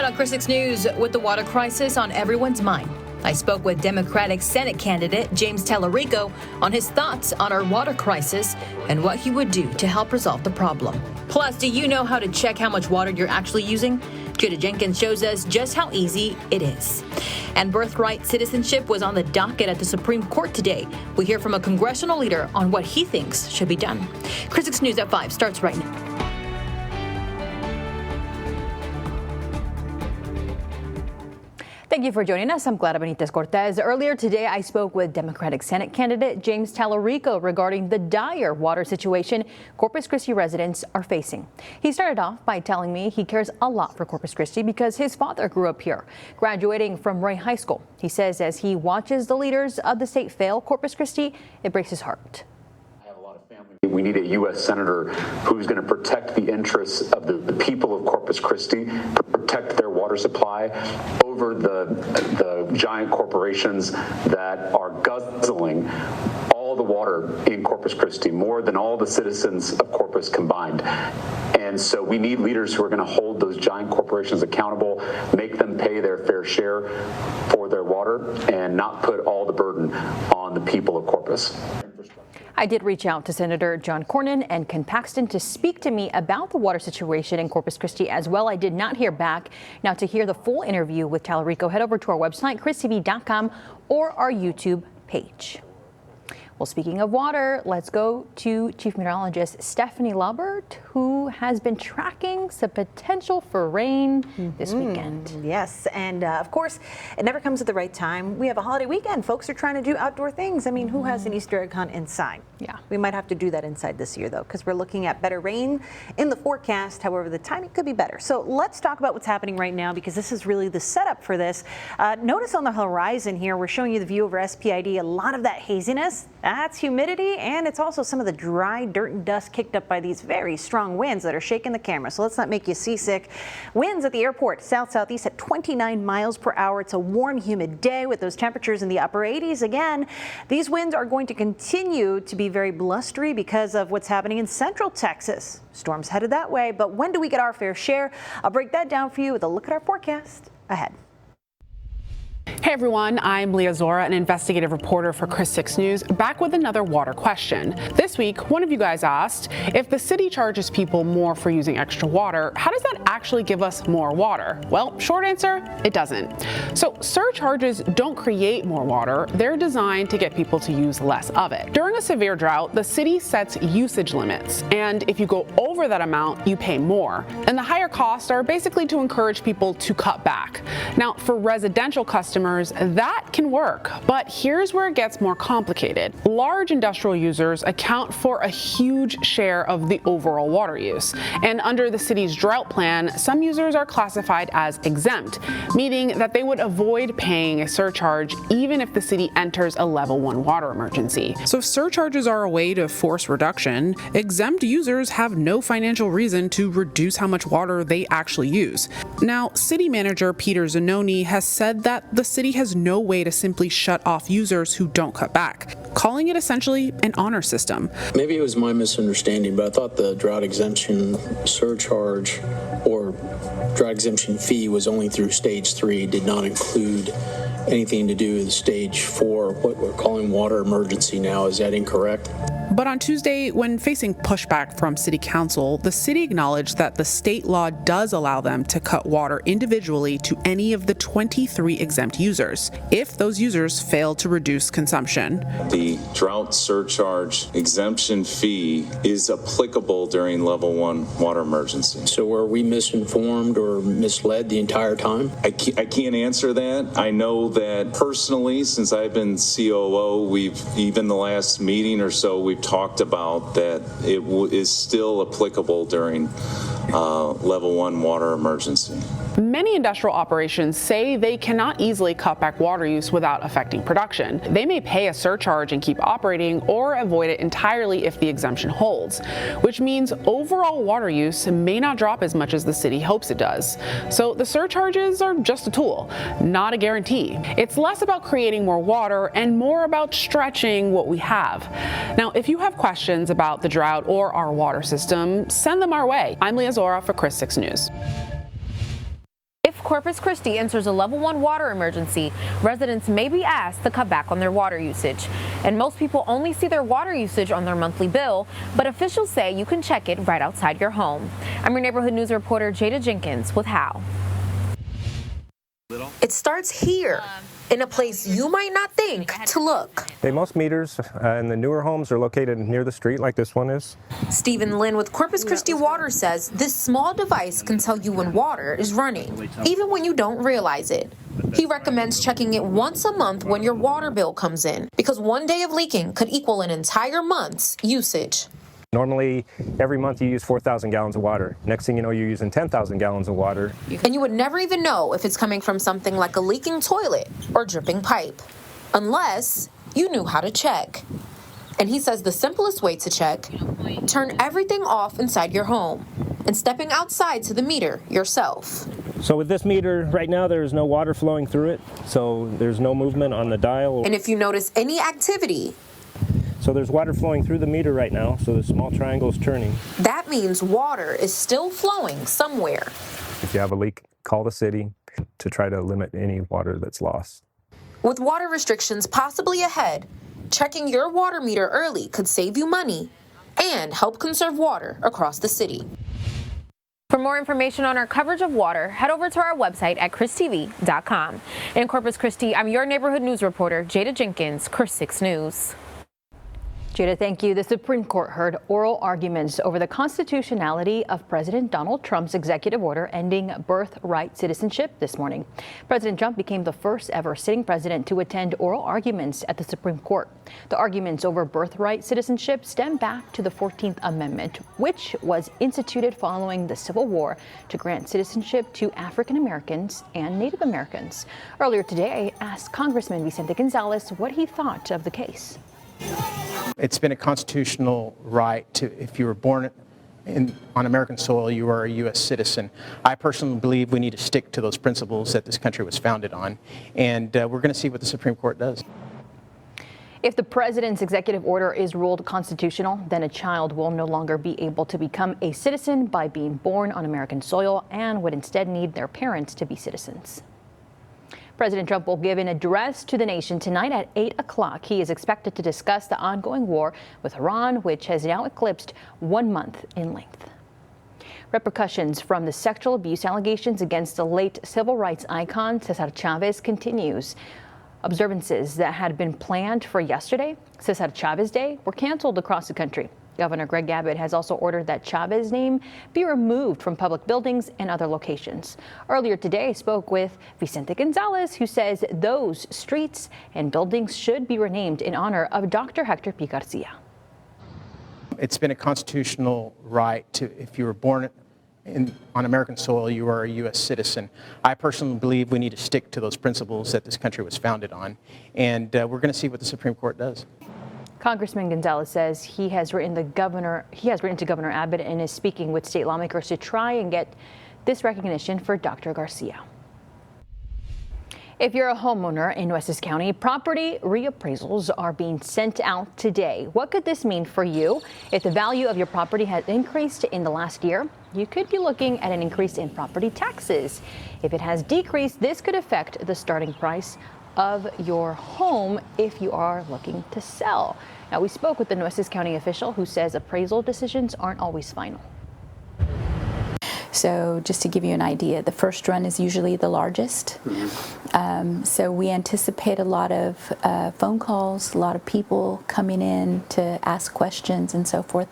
Tonight on Chris 6 News, with the water crisis on everyone's mind, I spoke with Democratic Senate candidate James Tallarico on his thoughts on our water crisis and what he would do to help resolve the problem. Plus, do you know how to check how much water you're actually using? Judah Jenkins shows us just how easy it is. And birthright citizenship was on the docket at the Supreme Court today. We hear from a congressional leader on what he thinks should be done. Chris 6 News at 5 starts right now. Thank you for joining us. I'm Clara Benitez Cortez. Earlier today, I spoke with Democratic Senate candidate James Tallarico regarding the dire water situation Corpus Christi residents are facing. He started off by telling me he cares a lot for Corpus Christi because his father grew up here, graduating from Ray High School. He says as he watches the leaders of the state fail Corpus Christi, it breaks his heart. We need a U.S. Senator who's going to protect the interests of the people of Corpus Christi, protect their water supply over the giant corporations that are guzzling all the water in Corpus Christi, more than all the citizens of Corpus combined. And so we need leaders who are going to hold those giant corporations accountable, make them pay their fair share for their water, and not put all the burden on the people of Corpus. I did reach out to Senator John Cornyn and Ken Paxton to speak to me about the water situation in Corpus Christi as well. I did not hear back. Now, to hear the full interview with Tallarico, head over to our website, christv.com, or our YouTube page. Well, speaking of water, let's go to Chief Meteorologist Stephanie Lobert, who has been tracking some potential for rain this weekend. Yes, and of course, it never comes at the right time. We have a holiday weekend. Folks are trying to do outdoor things. I mean, who has an Easter egg hunt inside? Yeah. We might have to do that inside this year, though, because we're looking at better rain in the forecast. However, the timing could be better. So let's talk about what's happening right now, because this is really the setup for this. Notice on the horizon here, we're showing you the view over SPID. A lot of that haziness, that's humidity, and it's also some of the dry dirt and dust kicked up by these very strong winds that are shaking the camera. So let's not make you seasick. Winds at the airport, south-southeast at 29 miles per hour. It's a warm, humid day with those temperatures in the upper 80s. Again, these winds are going to continue to be very blustery because of what's happening in central Texas. Storms headed that way, but when do we get our fair share? I'll break that down for you with a look at our forecast ahead. Hey everyone, I'm Leah Zora, an investigative reporter for Chris 6 News, back with another water question. This week, one of you guys asked, if the city charges people more for using extra water, how does that actually give us more water? Well, short answer, it doesn't. So surcharges don't create more water, they're designed to get people to use less of it. During a severe drought, the city sets usage limits, and if you go over that amount, you pay more. And the higher costs are basically to encourage people to cut back. Now, for residential customers, that can work, but here's where it gets more complicated. Large industrial users account for a huge share of the overall water use, and under the city's drought plan, some users are classified as exempt, meaning that they would avoid paying a surcharge even if the city enters a level 1 water emergency. So if surcharges are a way to force reduction, exempt users have no financial reason to reduce how much water they actually use. Now, city manager Peter Zanoni has said that the city has no way to simply shut off users who don't cut back, calling it essentially an honor system. Maybe it was my misunderstanding, but I thought the drought exemption surcharge or drought exemption fee was only through stage 3, did not include anything to do with stage 4, what we're calling water emergency now. Is that incorrect? But on Tuesday, when facing pushback from City Council, the city acknowledged that the state law does allow them to cut water individually to any of the 23 exempt users, if those users fail to reduce consumption. The drought surcharge exemption fee is applicable during level 1 water emergency. So were we misinformed or misled the entire time? I can't answer that. I know that personally, since I've been COO, even the last meeting or so, we've talked about that it is still applicable during level 1 water emergency. Many industrial operations say they cannot easily cut back water use without affecting production. They may pay a surcharge and keep operating or avoid it entirely if the exemption holds, which means overall water use may not drop as much as the city hopes it does. So the surcharges are just a tool, not a guarantee. It's less about creating more water and more about stretching what we have. Now, if you have questions about the drought or our water system, send them our way. I'm Leah Zora for Chris 6 News. If Corpus Christi enters a level 1 water emergency, residents may be asked to cut back on their water usage. And most people only see their water usage on their monthly bill, but officials say you can check it right outside your home. I'm your neighborhood news reporter Jada Jenkins with How. It starts here, in a place you might not think to look. Most meters in the newer homes are located near the street, like this one is. Stephen Lynn with Corpus Christi Water says this small device can tell you when water is running, even when you don't realize it. He recommends checking it once a month when your water bill comes in, because one day of leaking could equal an entire month's usage. Normally, every month you use 4,000 gallons of water. Next thing you know, you're using 10,000 gallons of water. And you would never even know if it's coming from something like a leaking toilet or dripping pipe, unless you knew how to check. And he says the simplest way to check, turn everything off inside your home and stepping outside to the meter yourself. So with this meter, right now there is no water flowing through it, so there's no movement on the dial. And if you notice any activity, so there's water flowing through the meter right now, so the small triangle is turning. that means water is still flowing somewhere. If you have a leak, call the city to try to limit any water that's lost. With water restrictions possibly ahead, checking your water meter early could save you money and help conserve water across the city. For more information on our coverage of water, head over to our website at christv.com. In Corpus Christi, I'm your neighborhood news reporter, Jada Jenkins, Chris 6 News. Jada, thank you. The Supreme Court heard oral arguments over the constitutionality of President Donald Trump's executive order ending birthright citizenship this morning. President Trump became the first ever sitting president to attend oral arguments at the Supreme Court. The arguments over birthright citizenship stem back to the 14th Amendment, which was instituted following the Civil War to grant citizenship to African Americans and Native Americans. Earlier today, I asked Congressman Vicente Gonzalez what he thought of the case. It's been a constitutional right to, if you were born on American soil, you are a U.S. citizen. I personally believe we need to stick to those principles that this country was founded on, and we're going to see what the Supreme Court does. If the president's executive order is ruled constitutional, then a child will no longer be able to become a citizen by being born on American soil and would instead need their parents to be citizens. President Trump will give an address to the nation tonight at 8 o'clock. He is expected to discuss the ongoing war with Iran, which has now eclipsed 1 month in length. Repercussions from the sexual abuse allegations against the late civil rights icon Cesar Chavez continues. Observances that had been planned for yesterday, Cesar Chavez Day, were canceled across the country. Governor Greg Abbott has also ordered that Chavez's name be removed from public buildings and other locations. Earlier today, I spoke with Vicente Gonzalez, who says those streets and buildings should be renamed in honor of Dr. Hector P. Garcia. It's been a constitutional right to, if you were born on American soil, you are a U.S. citizen. I personally believe we need to stick to those principles that this country was founded on, and we're going to see what the Supreme Court does. Congressman Gonzalez says he has written to Governor Abbott and is speaking with state lawmakers to try and get this recognition for Dr. Garcia. If you're a homeowner in Nueces County, property reappraisals are being sent out today. What could this mean for you? If the value of your property has increased in the last year, you could be looking at an increase in property taxes. If it has decreased, this could affect the starting price of your home if you are looking to sell. Now, we spoke with the Nueces County official who says appraisal decisions aren't always final. So just to give you an idea, the first run is usually the largest. So we anticipate a lot of phone calls, a lot of people coming in to ask questions and so forth.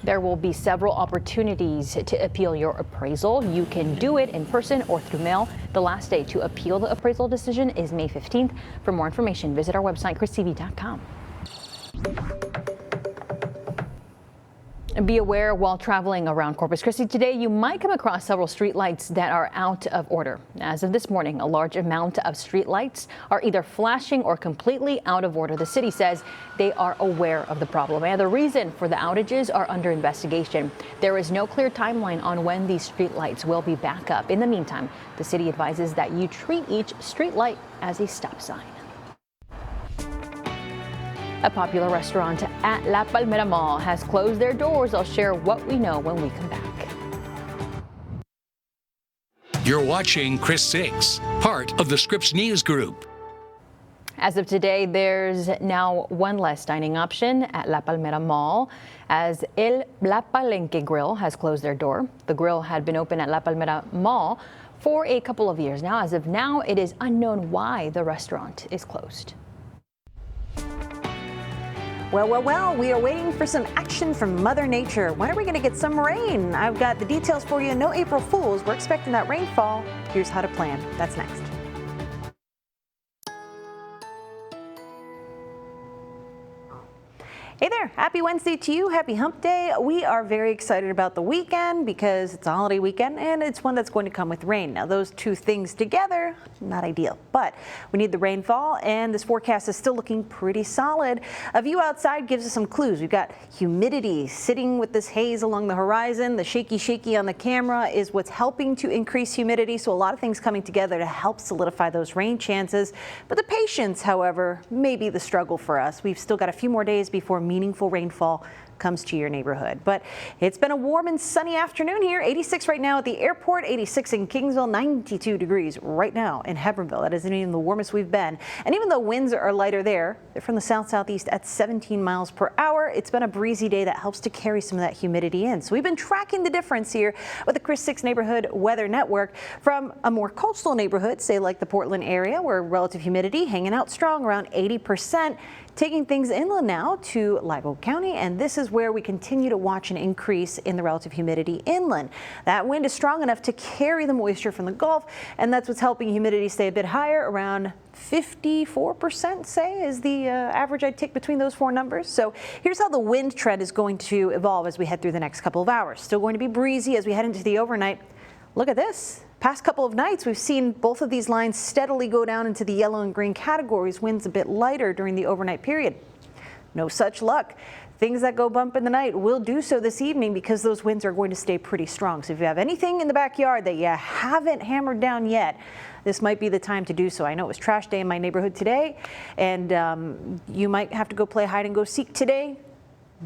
There will be several opportunities to appeal your appraisal. You can do it in person or through mail. The last day to appeal the appraisal decision is May 15th. For more information, visit our website, christv.com. Be aware while traveling around Corpus Christi today, you might come across several streetlights that are out of order. As of this morning, a large amount of streetlights are either flashing or completely out of order. The city says they are aware of the problem, and the reason for the outages are under investigation. There is no clear timeline on when these streetlights will be back up. In the meantime, the city advises that you treat each streetlight as a stop sign. A popular restaurant at La Palmera Mall has closed their doors. I'll share what we know when we come back. You're watching Chris 6, part of the Scripps News Group. As of today, there's now one less dining option at La Palmera Mall as La Palenque Grill has closed their door. The grill had been open at La Palmera Mall for a couple of years now. As of now, it is unknown why the restaurant is closed. Well, we are waiting for some action from Mother Nature. When are we going to get some rain? I've got the details for you. No April Fools. We're expecting that rainfall. Here's how to plan. That's next. Hey there, happy Wednesday to you, happy hump day. We are very excited about the weekend because it's a holiday weekend and it's one that's going to come with rain. Now those two things together, not ideal, but we need the rainfall and this forecast is still looking pretty solid. A view outside gives us some clues. We've got humidity sitting with this haze along the horizon. The shaky on the camera is what's helping to increase humidity. So a lot of things coming together to help solidify those rain chances. But the patience, however, may be the struggle for us. We've still got a few more days before meaningful rainfall comes to your neighborhood. But it's been a warm and sunny afternoon here. 86 right now at the airport, 86 in Kingsville, 92 degrees right now in Hebbronville. That isn't even the warmest we've been. And even though winds are lighter there, they're from the south-southeast at 17 miles per hour. It's been a breezy day that helps to carry some of that humidity in. So we've been tracking the difference here with the Chris 6 Neighborhood Weather Network from a more coastal neighborhood, say like the Portland area, where relative humidity hanging out strong around 80%. Taking things inland now to Live Oak County, and this is where we continue to watch an increase in the relative humidity inland. That wind is strong enough to carry the moisture from the Gulf, and that's what's helping humidity stay a bit higher, around 54%, say, is the average I'd take between those four numbers. So here's how the wind trend is going to evolve as we head through the next couple of hours. Still going to be breezy as we head into the overnight. Look at this. Past couple of nights, we've seen both of these lines steadily go down into the yellow and green categories. Winds a bit lighter during the overnight period. No such luck. Things that go bump in the night will do so this evening because those winds are going to stay pretty strong. So if you have anything in the backyard that you haven't hammered down yet, this might be the time to do so. I know it was trash day in my neighborhood today, and you might have to go play hide and go seek today.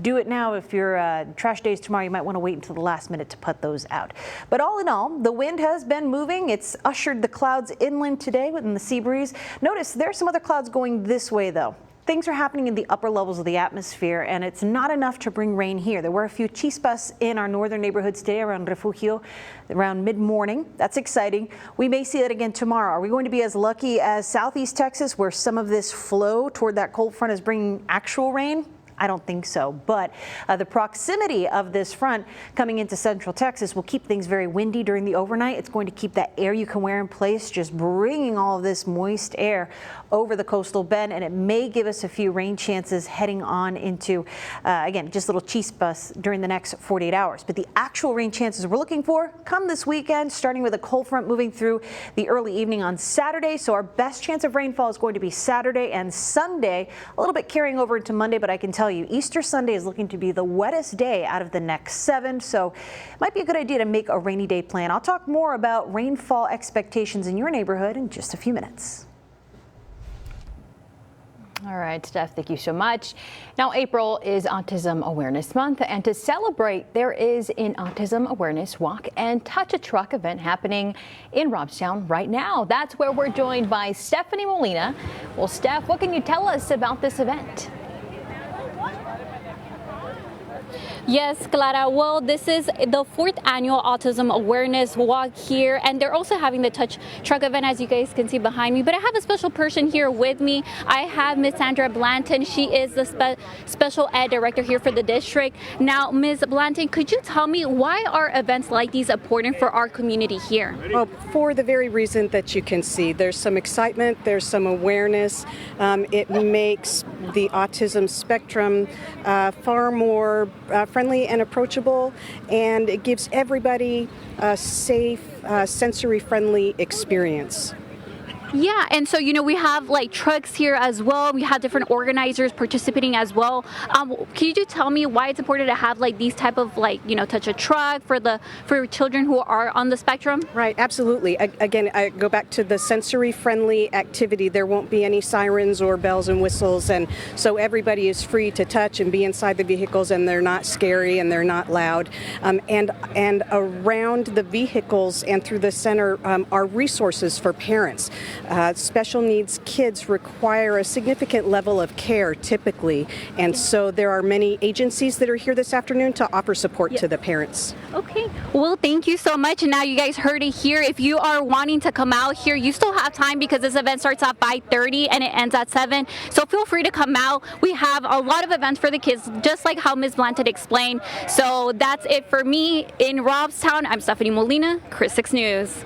Do it now. If your trash days tomorrow, you might want to wait until the last minute to put those out. But all in all, the wind has been moving. It's ushered the clouds inland today within the sea breeze. Notice there's some other clouds going this way, though. Things are happening in the upper levels of the atmosphere, and it's not enough to bring rain here. There were a few chispas in our northern neighborhoods today around Refugio, around mid-morning. That's exciting. We may see that again tomorrow. Are we going to be as lucky as southeast Texas, where some of this flow toward that cold front is bringing actual rain? I don't think so, but the proximity of this front coming into central Texas will keep things very windy during the overnight. It's going to keep that air you can wear in place, just bringing all of this moist air over the coastal bend, and it may give us a few rain chances heading on into, again, just little chispas during the next 48 hours. But the actual rain chances we're looking for come this weekend, starting with a cold front moving through the early evening on Saturday. So our best chance of rainfall is going to be Saturday and Sunday, a little bit carrying over into Monday, but I can tell you Easter Sunday is looking to be the wettest day out of the next 7, so it might be a good idea to make a rainy day plan. I'll talk more about rainfall expectations in your neighborhood in just a few minutes. All right, Steph, thank you so much. Now, April is Autism Awareness Month, and to celebrate, there is an Autism Awareness Walk and Touch a Truck event happening in Robstown right now. That's where we're joined by Stephanie Molina. Well, Steph, what can you tell us about this event? Yes, Clara. Well, this is the 4th annual Autism Awareness Walk here, and they're also having the Touch Truck event, as you guys can see behind me. But I have a special person here with me. I have Miss Sandra Blanton. She is the Special Ed Director here for the district. Now, Ms. Blanton, could you tell me why are events like these important for our community here? Well, for the very reason that you can see. There's some excitement, there's some awareness. It makes the autism spectrum far more friendly and approachable, and it gives everybody a safe, sensory-friendly experience. Yeah, and so, we have like trucks here as well. We have different organizers participating as well. Can you just tell me why it's important to have like these type of touch a truck for children who are on the spectrum? Right, absolutely. Again, I go back to the sensory-friendly activity. There won't be any sirens or bells and whistles, and so everybody is free to touch and be inside the vehicles, and they're not scary and they're not loud. And around the vehicles and through the center are resources for parents. Special needs kids require a significant level of care typically, and so there are many agencies that are here this afternoon to offer support to the parents. Okay, well, thank you so much. And now you guys heard it here. If you are wanting to come out here, you still have time because this event starts at 5:30 and it ends at 7. So feel free to come out. We have a lot of events for the kids, just like how Ms. Blanton explained. So that's it for me in Robstown. I'm Stephanie Molina, Chris 6 News.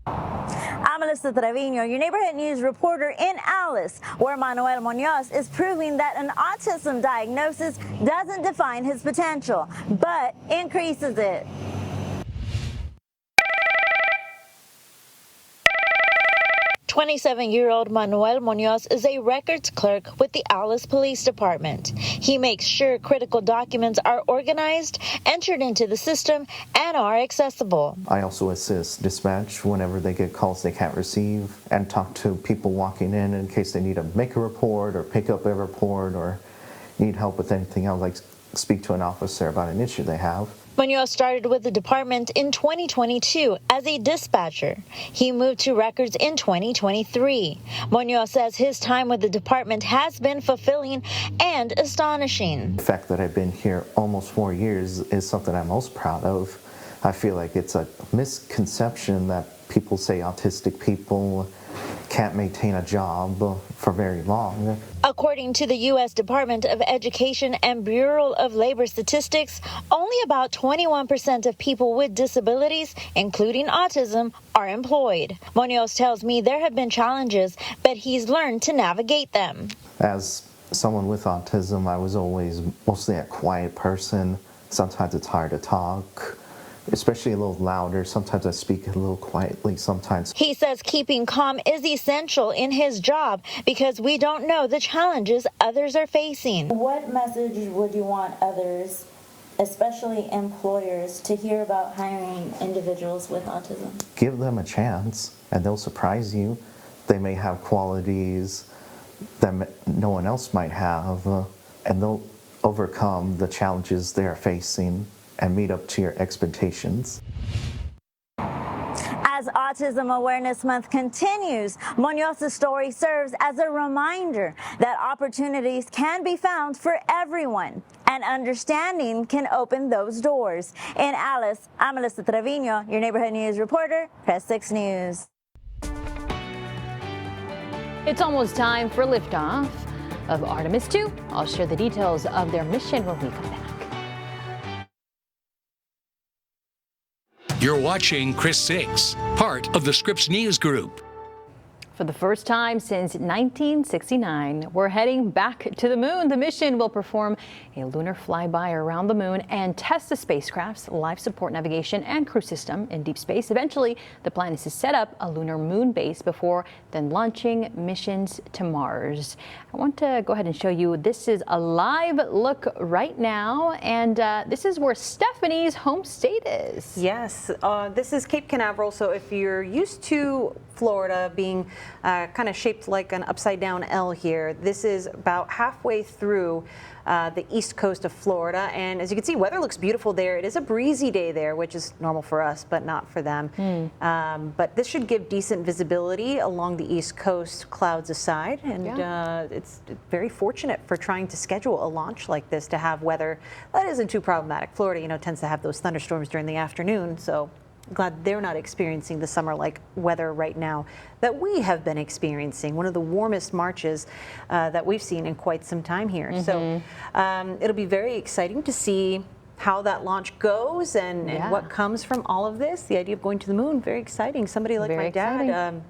I'm Melissa Trevino, your neighborhood news reporter in Alice, where Manuel Munoz is proving that an autism diagnosis doesn't define his potential, but increases it. 27-year-old Manuel Munoz is a records clerk with the Alice Police Department. He makes sure critical documents are organized, entered into the system, and are accessible. I also assist dispatch whenever they get calls they can't receive, and talk to people walking in case they need to make a report or pick up a report or need help with anything else, like speak to an officer about an issue they have. Munoz started with the department in 2022 as a dispatcher. He moved to records in 2023. Munoz says his time with the department has been fulfilling and astonishing. The fact that I've been here almost 4 years is something I'm most proud of. I feel like it's a misconception that people say autistic people can't maintain a job for very long. According to the U.S. Department of Education and Bureau of Labor Statistics, only about 21% of people with disabilities, including autism, are employed. Munoz tells me there have been challenges, but he's learned to navigate them. As someone with autism, I was always mostly a quiet person. Sometimes it's hard to talk, especially a little louder. Sometimes I speak a little quietly sometimes. He says keeping calm is essential in his job because we don't know the challenges others are facing. What message would you want others, especially employers, to hear about hiring individuals with autism? Give them a chance and they'll surprise you. They may have qualities that no one else might have, and they'll overcome the challenges they're facing and meet up to your expectations. As Autism Awareness Month continues, Munoz's story serves as a reminder that opportunities can be found for everyone, and understanding can open those doors. In Alice, I'm Melissa Trevino, your neighborhood news reporter, Press 6 News. It's almost time for liftoff of Artemis 2. I'll share the details of their mission when we come back. You're watching Chris 6, part of the Scripps News Group. For the first time since 1969, we're heading back to the moon. The mission will perform a lunar flyby around the moon and test the spacecraft's life support navigation and crew system in deep space. Eventually, the plan is to set up a lunar moon base before then launching missions to Mars. I want to go ahead and show you, this is a live look right now, and this is where Stephanie's home state is. Yes, this is Cape Canaveral, so if you're used to Florida being kind of shaped like an upside down L here, this is about halfway through the east coast of Florida, and as you can see, weather looks beautiful there. It is a breezy day there, which is normal for us, but not for them. But this should give decent visibility along the east coast, clouds aside, and it's very fortunate for trying to schedule a launch like this to have weather that isn't too problematic. Florida, tends to have those thunderstorms during the afternoon, so glad they're not experiencing the summer-like weather right now that we have been experiencing. One of the warmest Marches that we've seen in quite some time here. So it'll be very exciting to see how that launch goes and what comes from all of this. The idea of going to the moon, very exciting. Somebody like my dad,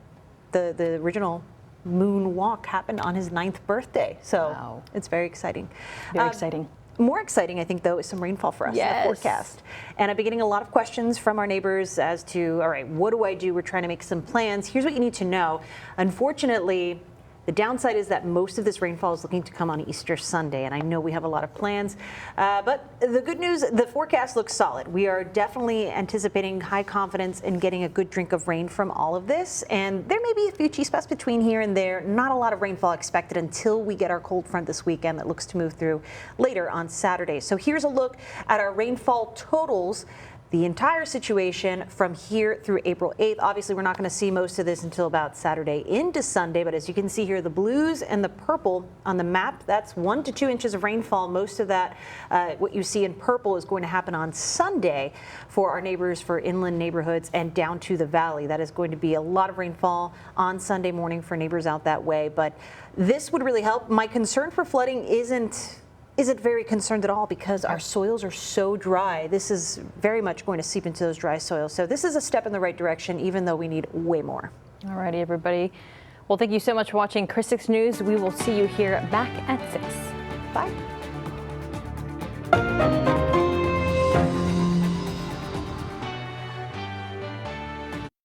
the original moon walk happened on his 9th birthday. So it's very exciting. Very exciting. More exciting, I think, though, is some rainfall for us in the forecast. And I've been getting a lot of questions from our neighbors as to, all right, what do I do? We're trying to make some plans. Here's what you need to know. Unfortunately, the downside is that most of this rainfall is looking to come on Easter Sunday, and I know we have a lot of plans. But the good news, the forecast looks solid. We are definitely anticipating high confidence in getting a good drink of rain from all of this. And there may be a few chispas between here and there. Not a lot of rainfall expected until we get our cold front this weekend that looks to move through later on Saturday. So here's a look at our rainfall totals. The entire situation from here through April 8th. Obviously, we're not going to see most of this until about Saturday into Sunday, but as you can see here, the blues and the purple on the map, that's 1 to 2 inches of rainfall. Most of that, what you see in purple, is going to happen on Sunday for our neighbors for inland neighborhoods and down to the valley. That is going to be a lot of rainfall on Sunday morning for neighbors out that way, but this would really help. My concern for flooding isn't very concerned at all because our soils are so dry. This is very much going to seep into those dry soils. So this is a step in the right direction, even though we need way more. All righty, everybody. Well, thank you so much for watching Chris 6 News. We will see you here back at 6. Bye.